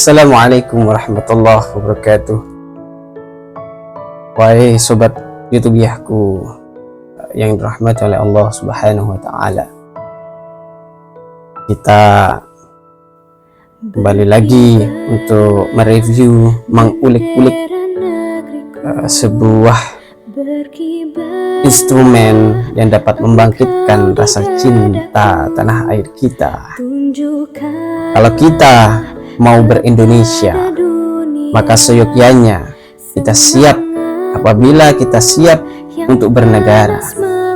Assalamualaikum warahmatullahi wabarakatuh. Wahai sobat YouTubiahku yang dirahmati oleh Allah Subhanahu wa taala. Kita kembali lagi untuk mereview, mengulik-ulik sebuah instrumen yang dapat membangkitkan rasa cinta tanah air kita. Kalau kita mau berindonesia, maka seyogyanya kita siap. Apabila kita siap untuk bernegara,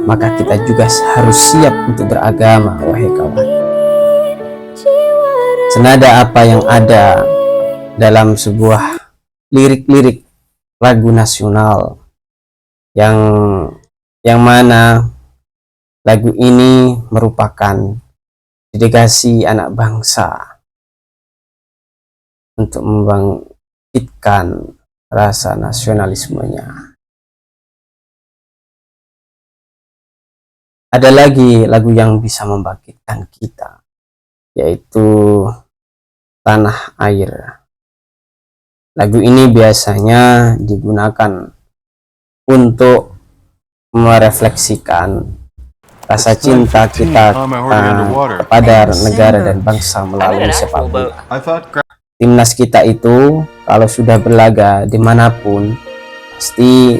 maka kita juga harus siap untuk beragama, wahai kawan. Senada apa yang ada dalam sebuah lirik-lirik lagu nasional yang mana lagu ini merupakan dedikasi anak bangsa untuk membangkitkan rasa nasionalismenya. Ada lagi lagu yang bisa membangkitkan kita, yaitu Tanah Air. Lagu ini biasanya digunakan untuk merefleksikan rasa cinta kita kepada negara dan bangsa melalui sepak bola. Timnas kita itu kalau sudah berlaga dimanapun pasti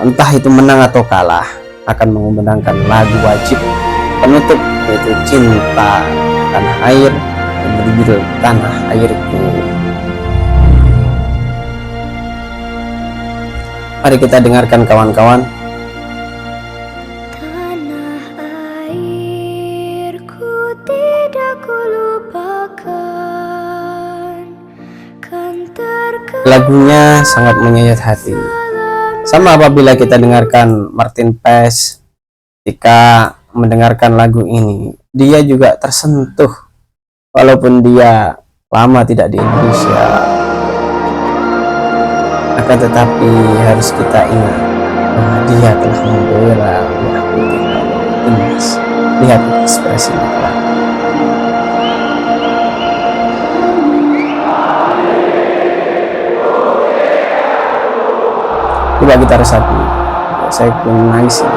entah itu menang atau kalah akan mengumandangkan lagu wajib penutup, yaitu Cinta Tanah Air yang berjudul Tanah Airku. Mari kita dengarkan kawan-kawan. Lagunya sangat menyayat hati. Sama apabila kita dengarkan Martin Paes, ketika mendengarkan lagu ini, dia juga tersentuh walaupun dia lama tidak di Indonesia. Akan tetapi harus kita ingat bahwa dia telah membela merah putih timnas. Lihat ekspresinya. Coba kita resapi, saya pun nangis ya.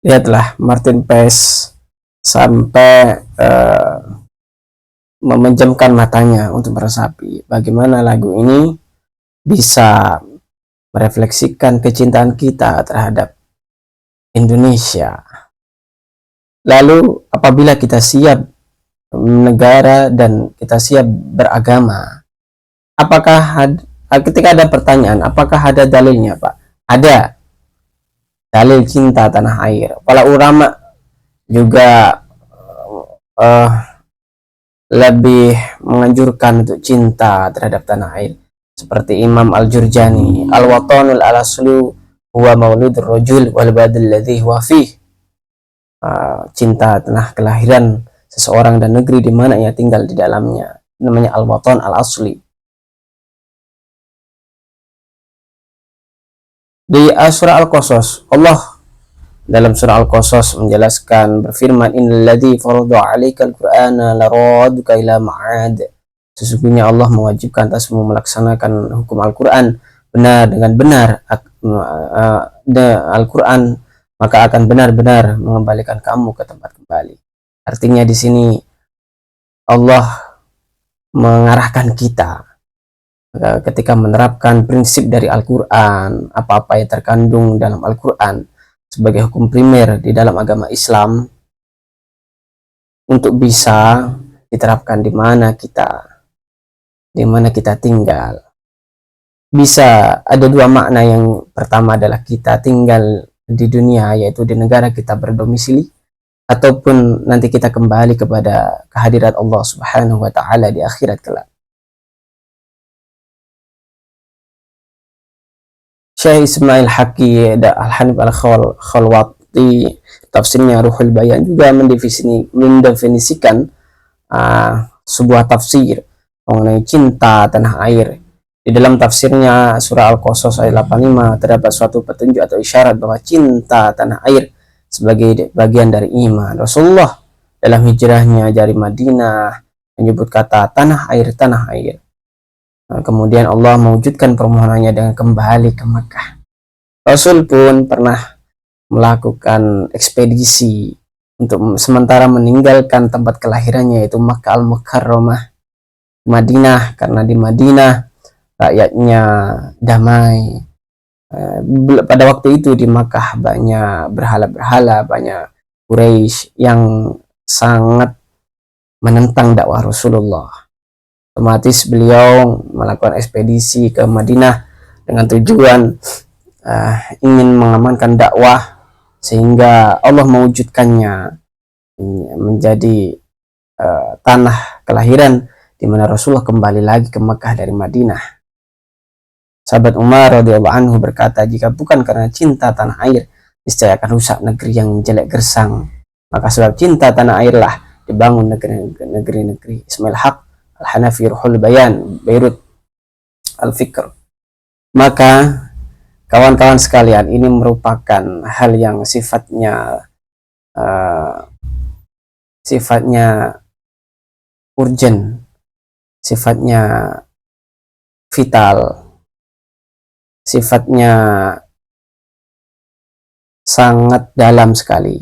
Lihatlah Martin Paes sampai memejamkan matanya untuk meresapi bagaimana lagu ini bisa merefleksikan kecintaan kita terhadap Indonesia. Lalu apabila kita siap negara dan kita siap beragama, apakah ketika ada pertanyaan, apakah ada dalilnya, Pak? Ada dalil cinta tanah air. Para ulama juga lebih menganjurkan untuk cinta terhadap tanah air, seperti Imam Al-Jurjani, al-watanul al-aslu huwa mauludur rajul wal badal ladzi huwa fih. Cinta tanah kelahiran seseorang dan negeri di mana ia tinggal di dalamnya, namanya al-watan al-asli. Di surah Al-Qasas, Allah dalam surah Al-Qasas menjelaskan, berfirman, innalladzi farada 'alaikal qur'ana laraduka ila ma'ad. Sesungguhnya Allah mewajibkan atasmu melaksanakan hukum Al-Qur'an benar dengan benar. Al-Qur'an maka akan benar-benar mengembalikan kamu ke tempat kembali. Artinya di sini Allah mengarahkan kita ketika menerapkan prinsip dari Al-Quran, apa-apa yang terkandung dalam Al-Quran sebagai hukum primer di dalam agama Islam, untuk bisa diterapkan di mana kita tinggal. Bisa ada dua makna. Yang pertama adalah kita tinggal di dunia, yaitu di negara kita berdomisili, ataupun nanti kita kembali kepada kehadirat Allah Subhanahu wa taala di akhirat kelak. Syekh Ismail Haqqi Al-Hanif Al-Khalwati tafsirnya Ruhul Bayan juga mendefinisikan sebuah tafsir mengenai cinta tanah air. Di dalam tafsirnya surah Al-Qasas ayat 85 terdapat suatu petunjuk atau isyarat bahwa cinta tanah air sebagai bagian dari iman. Rasulullah dalam hijrahnya dari Madinah menyebut kata tanah air, tanah air. Kemudian Allah mewujudkan permohonannya dengan kembali ke Makkah. Rasul pun pernah melakukan ekspedisi untuk sementara meninggalkan tempat kelahirannya yaitu Makkah Al-Mukarramah, Madinah, karena di Madinah rakyatnya damai. Pada waktu itu di Makkah banyak berhala-berhala, banyak Quraisy yang sangat menentang dakwah Rasulullah. Otomatis beliau melakukan ekspedisi ke Madinah dengan tujuan ingin mengamankan dakwah sehingga Allah mewujudkannya menjadi tanah kelahiran di mana Rasulullah kembali lagi ke Makkah dari Madinah. Sahabat Umar radhiyallahu anhu berkata, jika bukan karena cinta tanah air, niscaya akan rusak negeri yang jelek gersang. Maka sebab cinta tanah airlah dibangun negeri-negeri. Ismail Haq Al-Hanafi Ruhul Bayan, Beirut Al-Fikr. Maka kawan-kawan sekalian, ini merupakan hal yang sifatnya urgent, sifatnya vital, sifatnya sangat dalam sekali.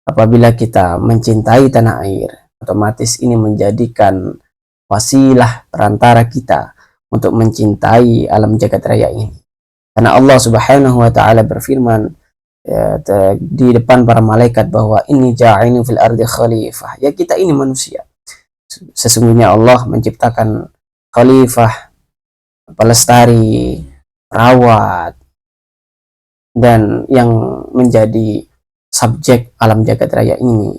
Apabila kita mencintai tanah air, otomatis ini menjadikan wasilah perantara kita untuk mencintai alam jagat raya ini. Karena Allah Subhanahu wa taala berfirman di depan para malaikat bahwa ini ja'inu fil ardi khalifah. Ya, kita ini manusia. Sesungguhnya Allah menciptakan khalifah, pelestari, perawat, dan yang menjadi subjek alam jagat raya ini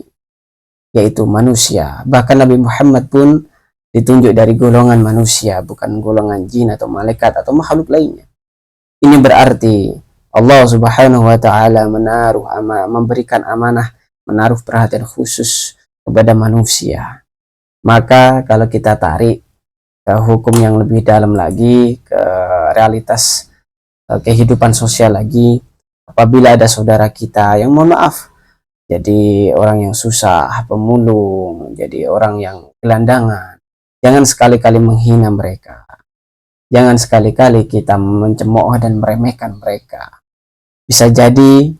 yaitu manusia. Bahkan Nabi Muhammad pun ditunjuk dari golongan manusia, bukan golongan jin atau malaikat atau makhluk lainnya. Ini berarti Allah Subhanahu wa taala memberikan amanah, menaruh perhatian khusus kepada manusia. Maka kalau kita tarik ke hukum yang lebih dalam lagi, ke realitas kehidupan sosial lagi, apabila ada saudara kita yang mohon maaf jadi orang yang susah, pemulung, jadi orang yang gelandangan, jangan sekali-kali menghina mereka. Jangan sekali-kali kita mencemooh dan meremehkan mereka. Bisa jadi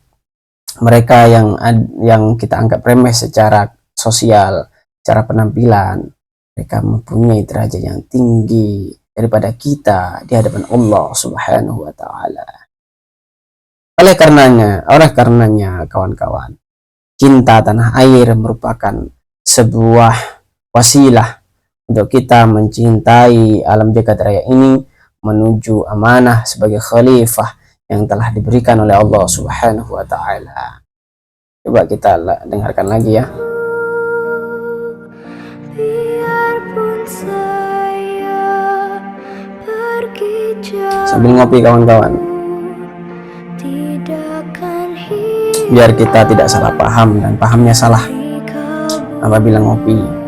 mereka yang kita anggap remeh secara sosial, secara penampilan, mereka mempunyai derajat yang tinggi daripada kita di hadapan Allah Subhanahu wa taala. Oleh karenanya kawan-kawan, cinta tanah air merupakan sebuah wasilah untuk kita mencintai alam jagat raya ini menuju amanah sebagai khalifah yang telah diberikan oleh Allah Subhanahu wa taala. Coba kita dengarkan lagi ya. Sambil ngopi kawan-kawan, biar kita tidak salah paham dan pahamnya salah apabila ngopi.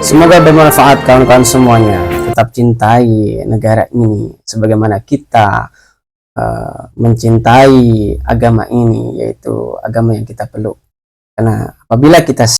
Semoga bermanfaat kawan-kawan semuanya. Tetap cintai negara ini sebagaimana kita mencintai agama ini, yaitu agama yang kita peluk. Karena apabila kita